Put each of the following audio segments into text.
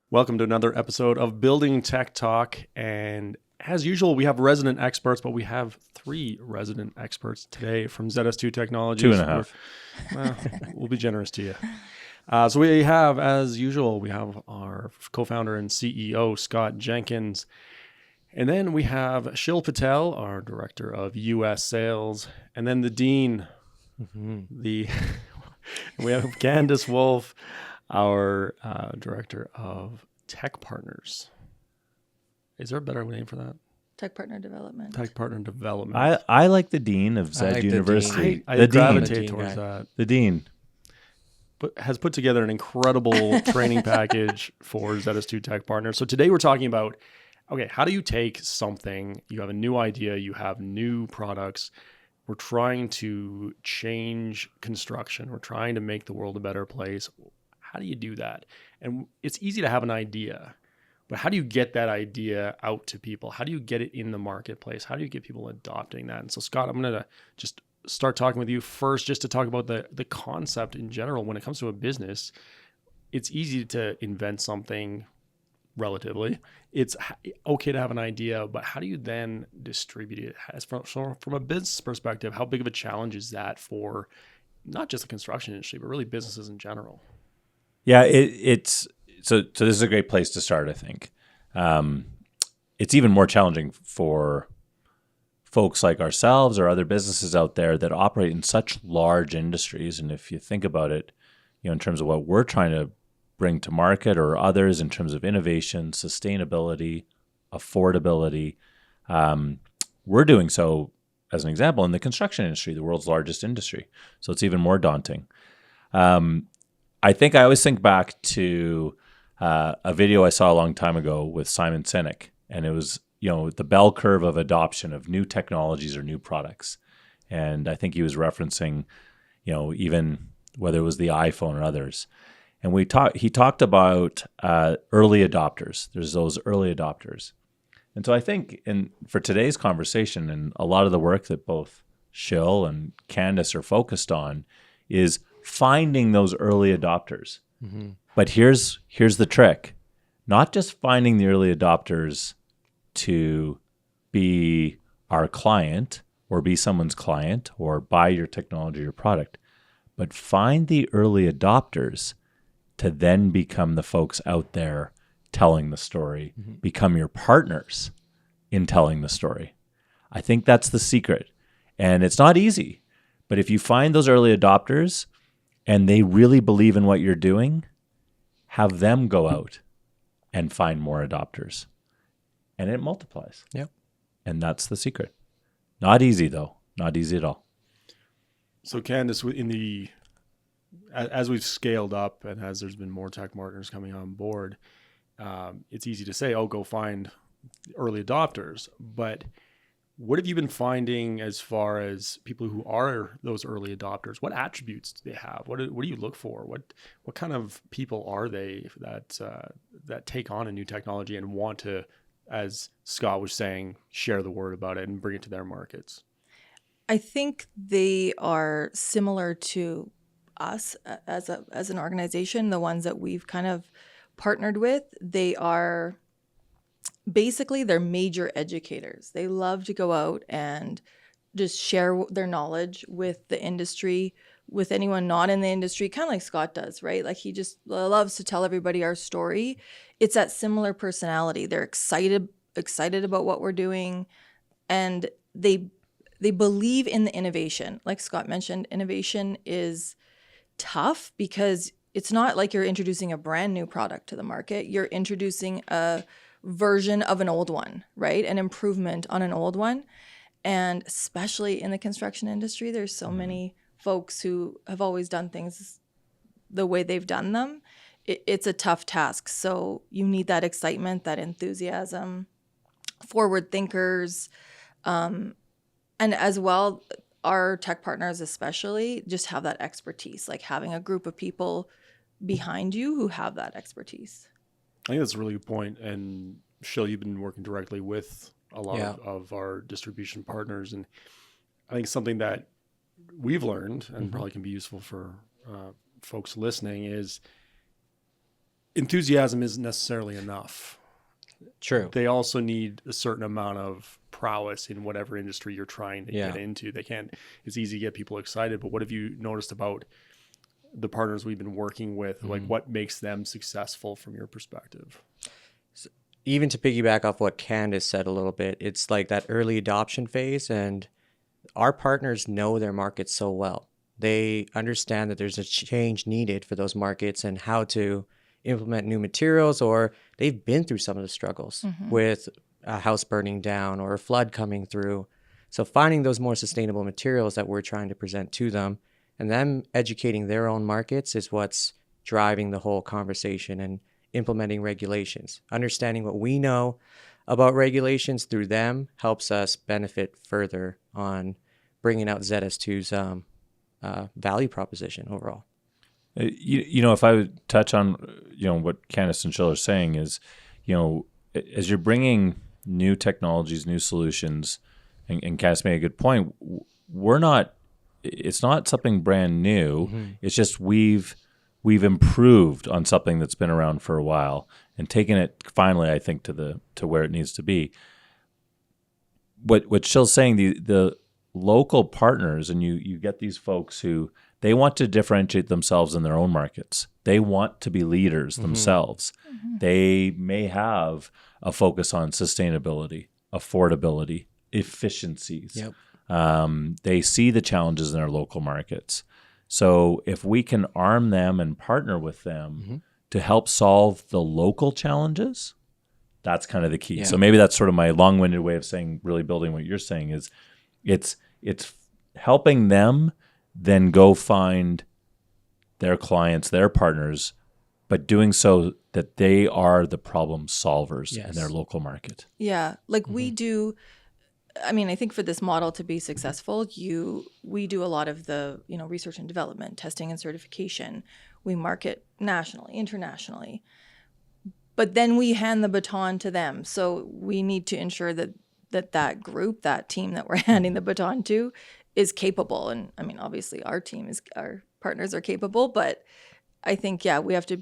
Welcome to another episode of Building TechTalk. And as usual, we have resident experts, but we have 3 resident experts today from ZS2 Technologies. 2.5. We'll be generous to you. So we have, as usual, we have our co-founder and CEO, Scott Jenkins. And then we have Shil Patel, our director of U.S. sales. And then the dean, we have Candace Wolf, our director of tech partners. Is there a better name for that? Tech partner development. Tech partner development. I like the dean of Zed University. I gravitate dean. towards that. The dean. But has put together an incredible training package for ZS2 Tech Partners. So today we're talking about, okay, how do you take something, you have a new idea, you have new products, we're trying to change construction, we're trying to make the world a better place. How do you do that? And it's easy to have an idea, but how do you get that idea out to people? How do you get it in the marketplace? How do you get people adopting that? And so, Scott, I'm going to just start talking with you first, just to talk about the concept in general. When it comes to a business, it's easy to invent something relatively. It's okay to have an idea, but how do you then distribute it? From a business perspective, how big of a challenge is that for not just the construction industry, but really businesses in general? Yeah, it's so this is a great place to start, I think. It's even more challenging for folks like ourselves or other businesses out there that operate in such large industries. And if you think about it, in terms of what we're trying to bring to market or others in terms of innovation, sustainability, affordability, we're doing so, as an example, in the construction industry, the world's largest industry. So it's even more daunting. I always think back to a video I saw a long time ago with Simon Sinek, and it was, the bell curve of adoption of new technologies or new products. And I think he was referencing, even whether it was the iPhone or others. And he talked about early adopters. There's those early adopters. And so I think for today's conversation and a lot of the work that both Shil and Candace are focused on is finding those early adopters. Mm-hmm. But here's the trick. Not just finding the early adopters to be our client or be someone's client or buy your technology or product, but find the early adopters to then become the folks out there telling the story, become your partners in telling the story. I think that's the secret. And it's not easy, but if you find those early adopters and they really believe in what you're doing, have them go out and find more adopters. And it multiplies. Yep. And that's the secret. Not easy, though. Not easy at all. So, Candace, as we've scaled up and as there's been more tech partners coming on board, it's easy to say, go find early adopters. But what have you been finding as far as people who are those early adopters? What attributes do they have? What do you look for? What kind of people are they that take on a new technology and want to, as Scott was saying, share the word about it and bring it to their markets? I think they are similar to us as an organization, the ones that we've kind of partnered with. They are basically, they're major educators. They love to go out and just share their knowledge with the industry, with anyone not in the industry, kind of like Scott does, right? Like he just loves to tell everybody our story. It's that similar personality. They're excited about what we're doing, and they believe in the innovation. Like Scott mentioned, innovation is tough because it's not like you're introducing a brand new product to the market. You're introducing a version of an old one, right? An improvement on an old one. And especially in the construction industry, there's so many folks who have always done things the way they've done them. It's a tough task. So you need that excitement, that enthusiasm, forward thinkers, and as well, our tech partners especially just have that expertise, like having a group of people behind you who have that expertise. I think that's a really good point. And Shil, you've been working directly with a lot of our distribution partners. And I think something that we've learned and probably can be useful for folks listening is enthusiasm isn't necessarily enough. True. They also need a certain amount of prowess in whatever industry you're trying to get into. They can't, it's easy to get people excited, but what have you noticed about the partners we've been working with? Like what makes them successful from your perspective? Even to piggyback off what Candace said a little bit, it's like that early adoption phase, and our partners know their markets so well. They understand that there's a change needed for those markets and how to implement new materials, or they've been through some of the struggles with a house burning down or a flood coming through. So finding those more sustainable materials that we're trying to present to them and them educating their own markets is what's driving the whole conversation, and implementing regulations. Understanding what we know about regulations through them helps us benefit further on bringing out ZS2's value proposition overall. If I would touch on, what Candace and Jill are saying is, as you're bringing new technologies, new solutions, and Candace made a good point, it's not something brand new. It's just we've improved on something that's been around for a while and taken it finally, I think, to where it needs to be. What Jill's saying, the local partners, and you get these folks who they want to differentiate themselves in their own markets. They want to be leaders themselves. They may have a focus on sustainability, affordability, efficiencies. They see the challenges in their local markets. So if we can arm them and partner with them to help solve the local challenges, that's kind of the key. So maybe that's sort of my long-winded way of saying, really building what you're saying is it's helping them then go find their clients, their partners, but doing so that they are the problem solvers in their local market. Yeah, like we do. I mean, I think for this model to be successful, we do a lot of the research and development, testing and certification. We market nationally, internationally, but then we hand the baton to them. So we need to ensure that group, that team that we're handing the baton to, is capable. And I mean, obviously our partners are capable, but I think, you have to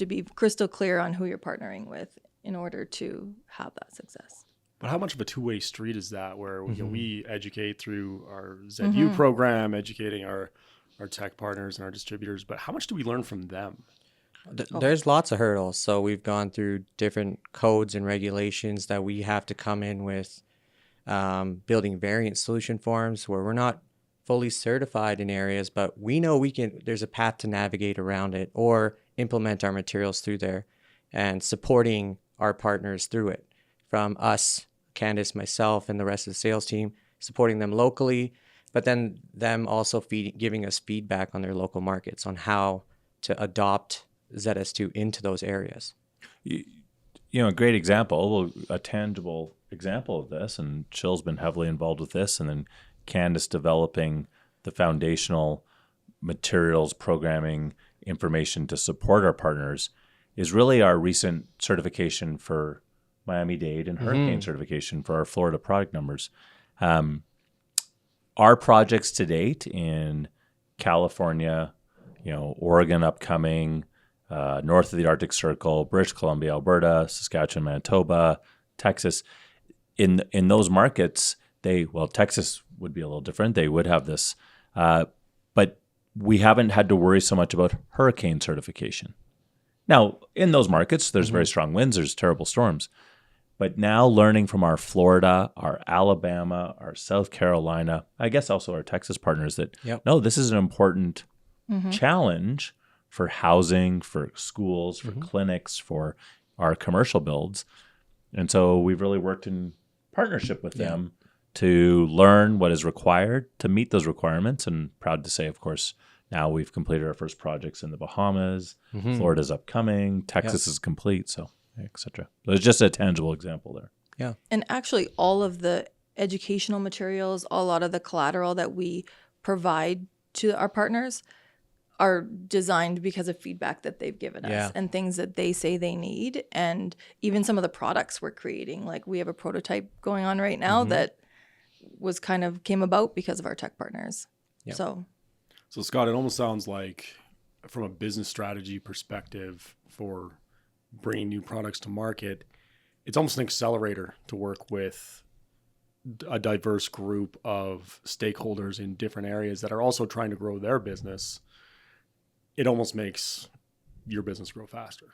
be crystal clear on who you're partnering with in order to have that success. But how much of a two-way street is that, where we educate through our ZU program, educating our tech partners and our distributors, but how much do we learn from them? There's lots of hurdles. So we've gone through different codes and regulations that we have to come in with, building variant solution forms where we're not fully certified in areas, but we know there's a path to navigate around it or implement our materials through there, and supporting our partners through it. From us, Candace, myself, and the rest of the sales team, supporting them locally, but then them also giving us feedback on their local markets on how to adopt ZS2 into those areas. A great example, a tangible example of this, and Jill's been heavily involved with this, and then Candace developing the foundational materials, programming, information to support our partners, is really our recent certification for Miami-Dade and hurricane certification for our Florida product numbers. Our projects to date in California, Oregon upcoming, north of the Arctic Circle, British Columbia, Alberta, Saskatchewan, Manitoba, Texas. In those markets, Texas would be a little different. They would have this, but we haven't had to worry so much about hurricane certification. Now, in those markets, there's very strong winds, there's terrible storms. But now learning from our Florida, our Alabama, our South Carolina, I guess also our Texas partners that, no, this is an important challenge for housing, for schools, for clinics, for our commercial builds. And so we've really worked in partnership with them to learn what is required to meet those requirements. And proud to say, of course, now we've completed our first projects in the Bahamas. Florida's upcoming. Texas is complete. So, et cetera. There's just a tangible example there. Yeah. And actually, all of the educational materials, a lot of the collateral that we provide to our partners are designed because of feedback that they've given us and things that they say they need. And even some of the products we're creating, like we have a prototype going on right now that came about because of our tech partners. Yep. So Scott, it almost sounds like from a business strategy perspective for bringing new products to market, it's almost an accelerator to work with a diverse group of stakeholders in different areas that are also trying to grow their business. It almost makes your business grow faster.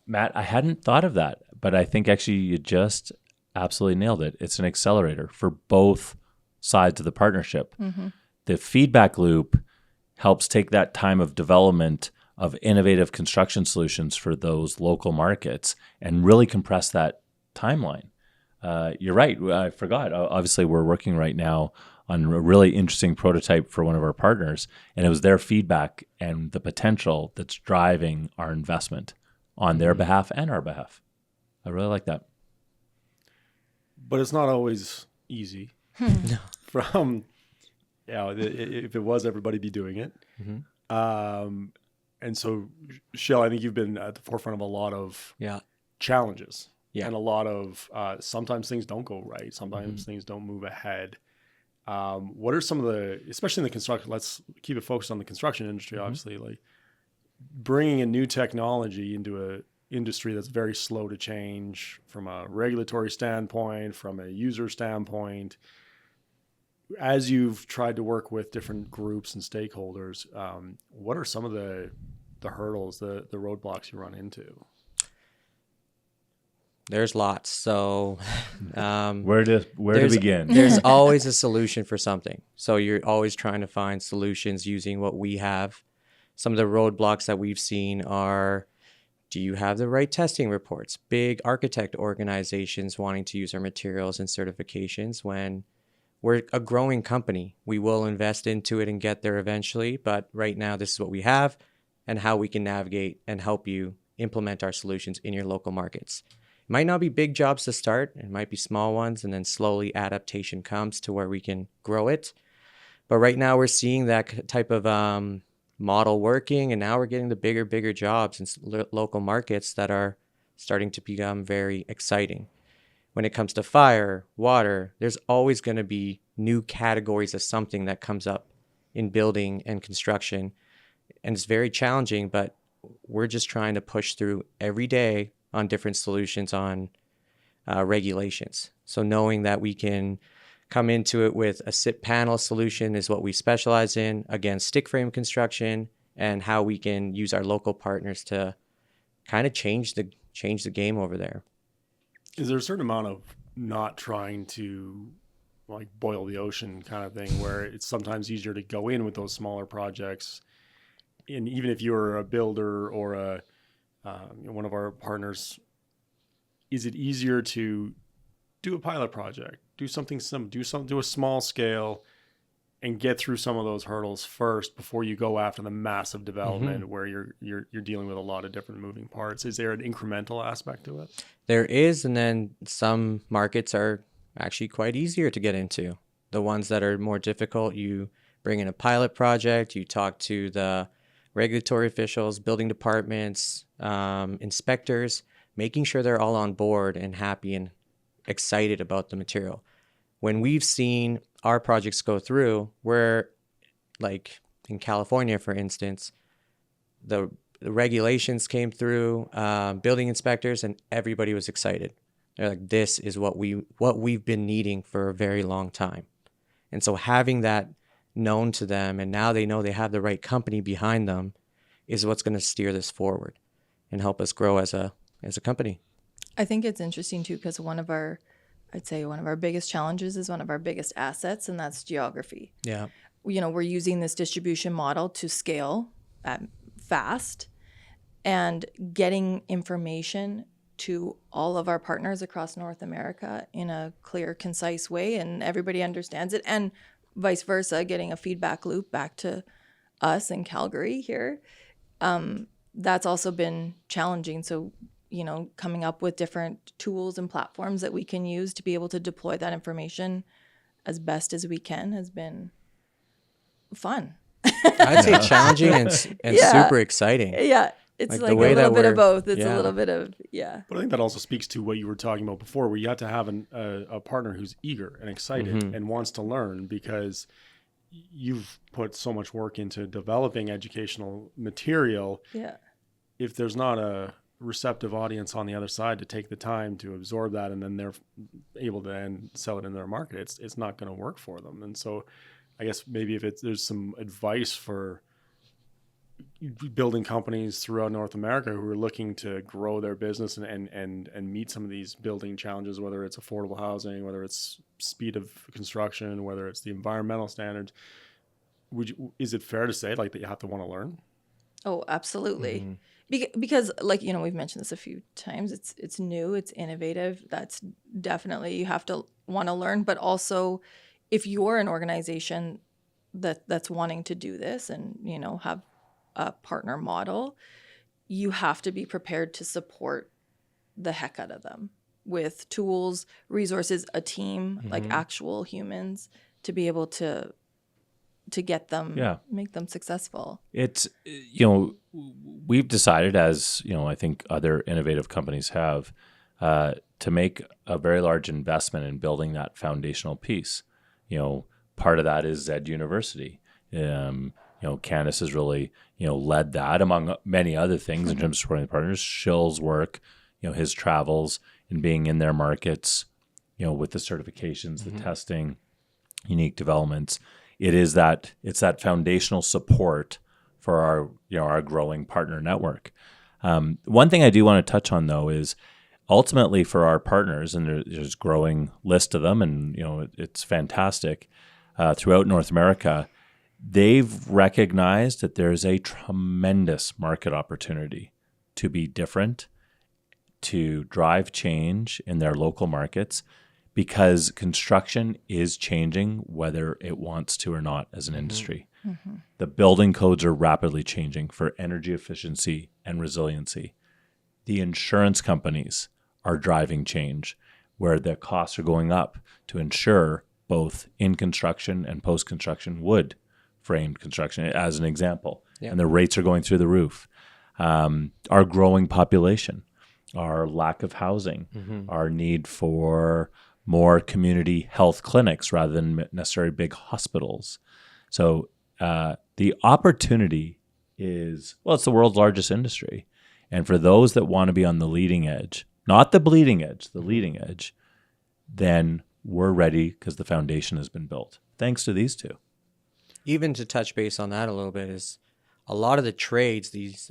Matt, I hadn't thought of that, but I think actually you just absolutely nailed it. It's an accelerator for both sides of the partnership. Mm-hmm. The feedback loop helps take that time of development of innovative construction solutions for those local markets and really compress that timeline. You're right. I forgot. Obviously, we're working right now on a really interesting prototype for one of our partners, and it was their feedback and the potential that's driving our investment on their behalf and our behalf. I really like that. But it's not always easy. From, if it was, everybody be doing it. Mm-hmm. And so, Shell, I think you've been at the forefront of a lot of challenges. Yeah. And a lot of, sometimes things don't go right. Sometimes things don't move ahead. What are some of the, especially in the construction, let's keep it focused on the construction industry, obviously, like bringing a new technology into a industry that's very slow to change from a regulatory standpoint, from a user standpoint. As you've tried to work with different groups and stakeholders, what are some of the hurdles, the roadblocks you run into? There's lots. So Where to begin? There's always a solution for something. So you're always trying to find solutions using what we have. Some of the roadblocks that we've seen are, do you have the right testing reports? Big architect organizations wanting to use our materials and certifications. When we're a growing company, we will invest into it and get there eventually. But right now, this is what we have and how we can navigate and help you implement our solutions in your local markets. It might not be big jobs to start. It might be small ones, and then slowly adaptation comes to where we can grow it. But right now we're seeing that type of model working, and now we're getting the bigger jobs in local markets that are starting to become very exciting. When it comes to fire, water, there's always going to be new categories of something that comes up in building and construction. And it's very challenging, but we're just trying to push through every day on different solutions on regulations. So knowing that we can come into it with a SIP panel solution is what we specialize in, again, stick frame construction, and how we can use our local partners to kind of change the game over there. Is there a certain amount of not trying to like boil the ocean kind of thing where it's sometimes easier to go in with those smaller projects? And even if you're a builder or one of our partners, is it easier to do a pilot project, do something simple, do a small scale, and get through some of those hurdles first before you go after the massive development where you're dealing with a lot of different moving parts? Is there an incremental aspect to it? There is, and then some markets are actually quite easier to get into. The ones that are more difficult, you bring in a pilot project, you talk to the regulatory officials, building departments, inspectors, making sure they're all on board and happy and excited about the material. When we've seen our projects go through, where like in California, for instance, the regulations came through, building inspectors, and everybody was excited. They're like, this is what we've been needing for a very long time. And so having that known to them, and now they know they have the right company behind them, is what's going to steer this forward and help us grow as a company. I think it's interesting too, because one of our biggest challenges is one of our biggest assets, and that's geography. Yeah. We're using this distribution model to scale fast, and getting information to all of our partners across North America in a clear, concise way, and everybody understands it, and vice versa, getting a feedback loop back to us in Calgary here. That's also been challenging. So, coming up with different tools and platforms that we can use to be able to deploy that information as best as we can has been fun. I'd say challenging and super exciting. Yeah. It's like the way a little that bit of both. It's yeah. a little bit of, But I think that also speaks to what you were talking about before, where you have to have a partner who's eager and excited and wants to learn, because you've put so much work into developing educational material. Yeah. If there's not a receptive audience on the other side to take the time to absorb that, and then they're able to then sell it in their market, it's not going to work for them. And so I guess maybe if there's some advice for building companies throughout North America who are looking to grow their business and meet some of these building challenges, whether it's affordable housing, whether it's speed of construction, whether it's the environmental standards, is it fair to say like that you have to want to learn? Oh, absolutely. Because like, we've mentioned this a few times, it's new, it's innovative. That's definitely, you have to want to learn, but also if you're an organization that's wanting to do this and, have a partner model, you have to be prepared to support the heck out of them with tools, resources, a team, like actual humans to be able to get them, make them successful. It's, we've decided, as, I think other innovative companies have, to make a very large investment in building that foundational piece. Part of that is Z University. Candace has really, led that among many other things in terms of supporting the partners. Shill's work, his travels and being in their markets, with the certifications, the testing, unique developments. It's that foundational support for our growing partner network. One thing I do want to touch on though is ultimately for our partners, and there's a growing list of them, and it's fantastic throughout North America. They've recognized that there's a tremendous market opportunity to be different, to drive change in their local markets, because construction is changing whether it wants to or not as an industry. The building codes are rapidly changing for energy efficiency and resiliency. The insurance companies are driving change where the costs are going up to ensure both in construction and post-construction wood framed construction, as an example. Yeah. And the rates are going through the roof. Our growing population, our lack of housing, our need for more community health clinics rather than necessarily big hospitals. So the opportunity is, it's the world's largest industry. And for those that want to be on the leading edge, not the bleeding edge, the leading edge, then we're ready because the foundation has been built, thanks to these two. Even to touch base on that a little bit, is a lot of the trades, these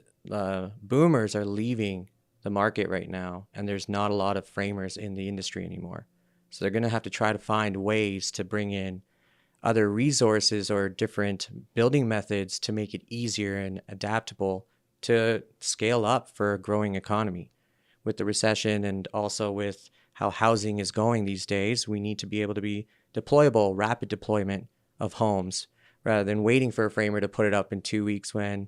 boomers are leaving the market right now, and there's not a lot of framers in the industry anymore. So they're going to have to try to find ways to bring in other resources or different building methods to make it easier and adaptable to scale up for a growing economy. With the recession and also with how housing is going these days, we need to be able to be deployable, rapid deployment of homes, rather than waiting for a framer to put it up in 2 weeks when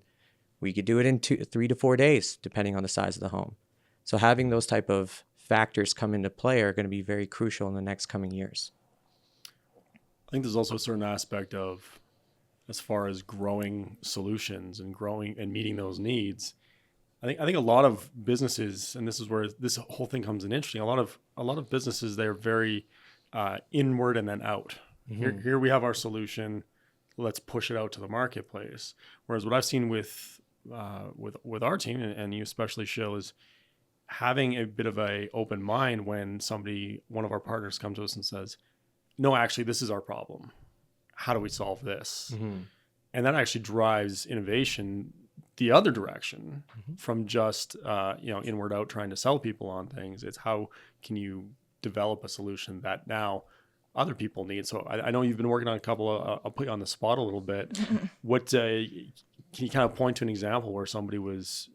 we could do it in 3 to 4 days, depending on the size of the home. So having those type of factors come into play are going to be very crucial in the next coming years. I think there's also a certain aspect of, as far as growing solutions and growing and meeting those needs, I think a lot of businesses, and this is where this whole thing comes in interesting. A lot of businesses, they're very inward and then out. Here we have our solution. Let's push it out to the marketplace. Whereas what I've seen with our team, and you especially, Shill, is having a bit of a open mind when one of our partners comes to us and says, no, actually, this is our problem. How do we solve this? And that actually drives innovation the other direction from just, inward out trying to sell people on things. It's how can you develop a solution that now other people need. So I know you've been working on a couple of, I'll put you on the spot a little bit. What can you kind of point to an example where somebody was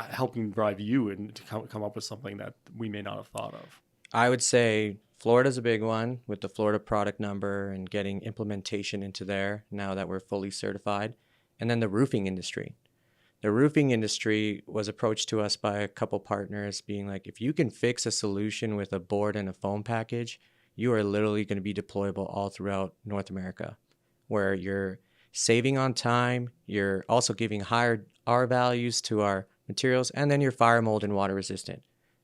helping drive you and to come up with something that we may not have thought of? I would say Florida's a big one with the Florida product number and getting implementation into there now that we're fully certified. And then the roofing industry. The roofing industry was approached to us by a couple partners being like, if you can fix a solution with a board and a foam package, you are literally going to be deployable all throughout North America, where you're saving on time, you're also giving higher R values to our materials, and then you're fire, mold, and water resistant.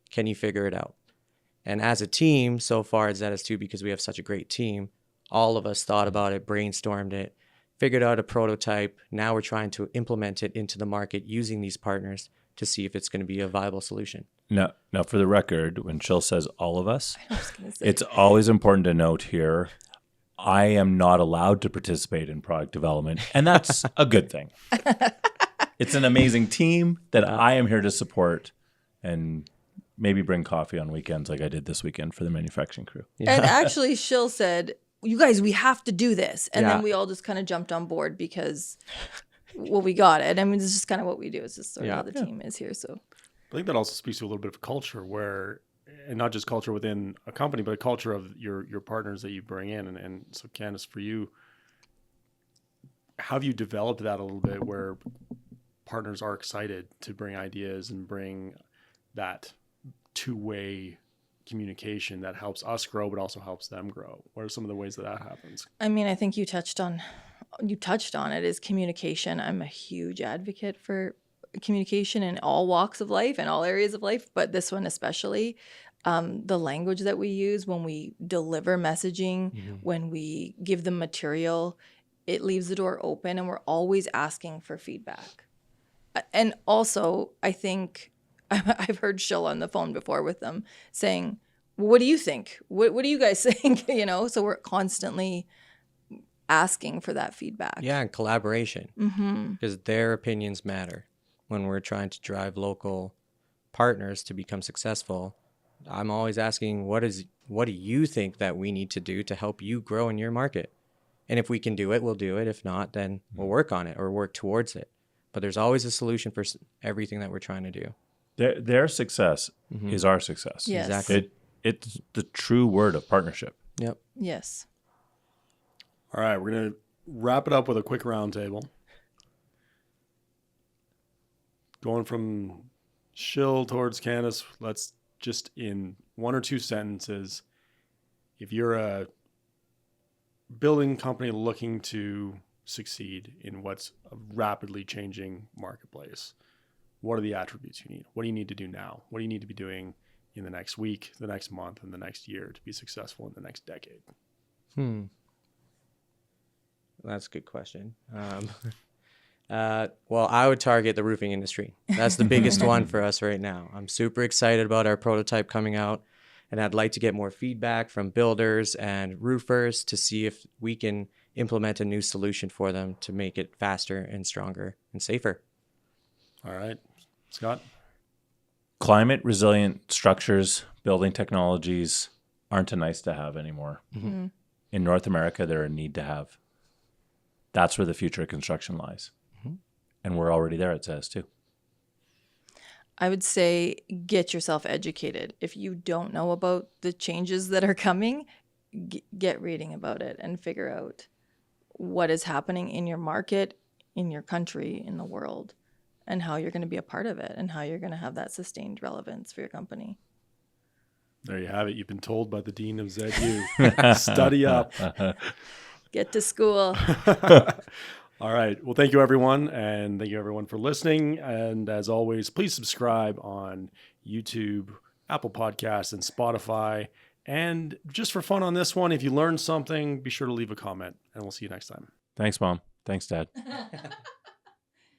Can you figure it out? And as a team, so far at ZS2, because we have such a great team, all of us thought about it, brainstormed it, figured out a prototype. Now we're trying to implement it into the market using these partners to see if it's going to be a viable solution. Now, for the record, when Chill says all of us, I was gonna say. it's always important to note here, I am not allowed to participate in product development, and that's a good thing. It's an amazing team that I am here to support and maybe bring coffee on weekends like I did this weekend for the manufacturing crew. And actually, Shill said, "You guys, we have to do this," and Yeah. then we all just kind of jumped on board because, well, we got it. I mean, this is just kind of what we do. It's just sort of how the team is here. So I think that also speaks to a little bit of culture where, and not just culture within a company, but a culture of your partners that you bring in. And so Candace, for you, how have you developed that a little bit where partners are excited to bring ideas and bring that two-way communication that helps us grow, but also helps them grow? What are some of the ways that happens? I mean, I think you touched on it, is communication. I'm a huge advocate for communication in all walks of life and all areas of life, but this one especially. The language that we use when we deliver messaging, when we give them material, it leaves the door open, and we're always asking for feedback. And also, I think I've heard Shill on the phone before with them saying, "What do you think? What do you guys think?" You know, so we're constantly asking for that feedback. Yeah, and collaboration, because their opinions matter. When we're trying to drive local partners to become successful, I'm always asking, what do you think that we need to do to help you grow in your market? And if we can do it, we'll do it. If not, then we'll work on it or work towards it. But there's always a solution for everything that we're trying to do. Their success is our success. Yes. Exactly. It's the true word of partnership. Yep. Yes. All right, we're going to wrap it up with a quick roundtable. Going from Shill towards Candace, let's just in one or two sentences, if you're a building company looking to succeed in what's a rapidly changing marketplace, what are the attributes you need? What do you need to do now? What do you need to be doing in the next week, the next month, and the next year to be successful in the next decade? That's a good question. Well, I would target the roofing industry. That's the biggest one for us right now. I'm super excited about our prototype coming out, and I'd like to get more feedback from builders and roofers to see if we can implement a new solution for them to make it faster and stronger and safer. All right, Scott? Climate resilient structures, building technologies aren't a nice to have anymore. In North America, they're a need to have. That's where the future of construction lies. And we're already there at ZS2. I would say get yourself educated. If you don't know about the changes that are coming, get reading about it and figure out what is happening in your market, in your country, in the world, and how you're going to be a part of it and how you're going to have that sustained relevance for your company. There you have it. You've been told by the Dean of ZU. Study up. Get to school. All right. Well, thank you, everyone. And thank you, everyone, for listening. And as always, please subscribe on YouTube, Apple Podcasts, and Spotify. And just for fun on this one, if you learned something, be sure to leave a comment. And we'll see you next time. Thanks, Mom. Thanks, Dad.